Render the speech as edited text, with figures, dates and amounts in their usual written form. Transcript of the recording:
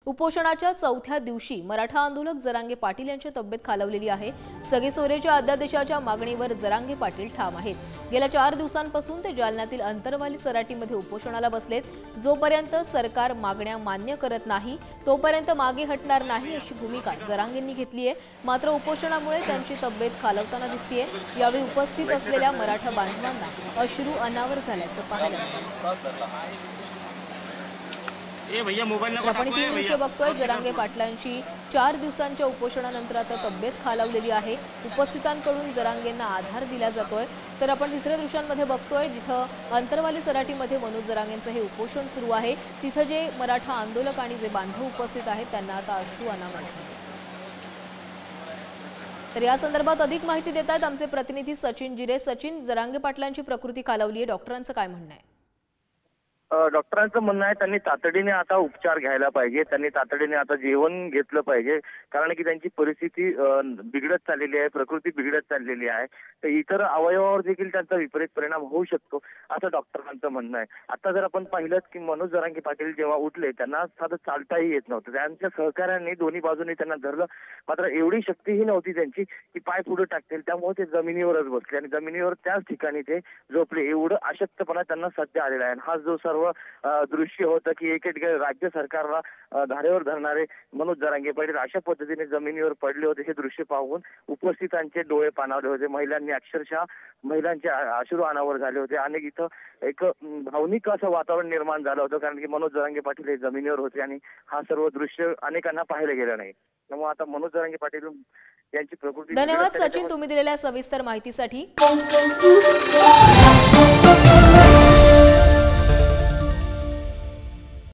उपोषणाच्या चौथ्या दिवशी मराठा आंदोलक जरांगे पाटील यांची तब्येत खालावलेली आहे। सगेसोरेच्या अध्यादेशाच्या मागणीवर जरांगे पाटील ठाम आहेत। गेल्या 4 दिवसांपासून ते जालन्यातील अंतरवाली सराटीमध्ये उपोषणाला बसलेत। जोपर्यंत सरकार मागण्या मान्य करत नाही तोपर्यंत मागे हटणार नाही अशी भूमिका जरांगेंनी घेतली आहे। मात्र उपोषणामुळे त्यांची तब्येत खालावताना दिसतेय। यावेळी उपस्थित असलेल्या मराठा बांधवांना अश्रू अनावर झाल्याचं पाहायला मिळालं। आपण तीन दृश्य बघतोय। जरांगे पाटलांची 4 दिवसांच्या उपोषणानंतर आता तब्येत खालावलेली आहे। उपस्थितांकडून जरांगेंना आधार दिला जातोय। तर आपण तिसऱ्या दृश्यांमध्ये बघतोय जिथं अंतरवाली सराटीमध्ये मनोज जरांगेंचं हे उपोषण सुरू आहे। तिथं जे मराठा आंदोलक आणि जे बांधव उपस्थित आहेत त्यांना आता अश्रू अनावर झाले। तर या संदर्भात अधिक माहिती देत आहेत आमचे प्रतिनिधी सचिन जिरे। सचिन, जरांगे पाटलांची प्रकृती खालावली आहे, डॉक्टरांचं काय म्हणणं आहे? डॉक्टरांचं म्हणणं आहे त्यांनी तातडीने आता उपचार घ्यायला पाहिजे, त्यांनी तातडीने आता जेवण घेतलं पाहिजे, कारण की त्यांची परिस्थिती बिघडत चाललेली आहे, प्रकृती बिघडत चाललेली आहे। तर इतर अवयवावर देखील त्यांचा विपरीत परिणाम होऊ शकतो असं डॉक्टरांचं म्हणणं आहे। आता जर आपण पाहिलं की मनोज जरांगे पाटील जेव्हा उठले त्यांना साधं चालताही येत नव्हतं। त्यांच्या सहकाऱ्यांनी दोन्ही बाजूने त्यांना धरलं, मात्र एवढी शक्तीही नव्हती त्यांची की पाय पुढे टाकतील, त्यामुळे ते जमिनीवरच बसले आणि जमिनीवर त्याच ठिकाणी ते झोपले। एवढं अशक्तपणा त्यांना सध्या आलेला आहे। हा जो सर्व दृश्य होतं की एक राज्य सरकारला धारेवर धरणारे मनोज जरांगे पाटील अशा पद्धतीने जमिनीवर पडले होते, हे दृश्य पाहून उपस्थितांचे डोळे पाणावले होते। महिलांनी अक्षरशः महिलांचे अश्रू अनावर झाले होते आणि इथं एक भावनिक असं वातावरण निर्माण झालं होतं, कारण की मनोज जरांगे पाटील हे जमिनीवर होते आणि हा सर्व दृश्य अनेकांना पाहायला गेलं नाही। त्यामुळे आता मनोज जरांगे पाटील यांची प्रकृती। धन्यवाद सचिन, तुम्ही दिलेल्या सविस्तर माहितीसाठी।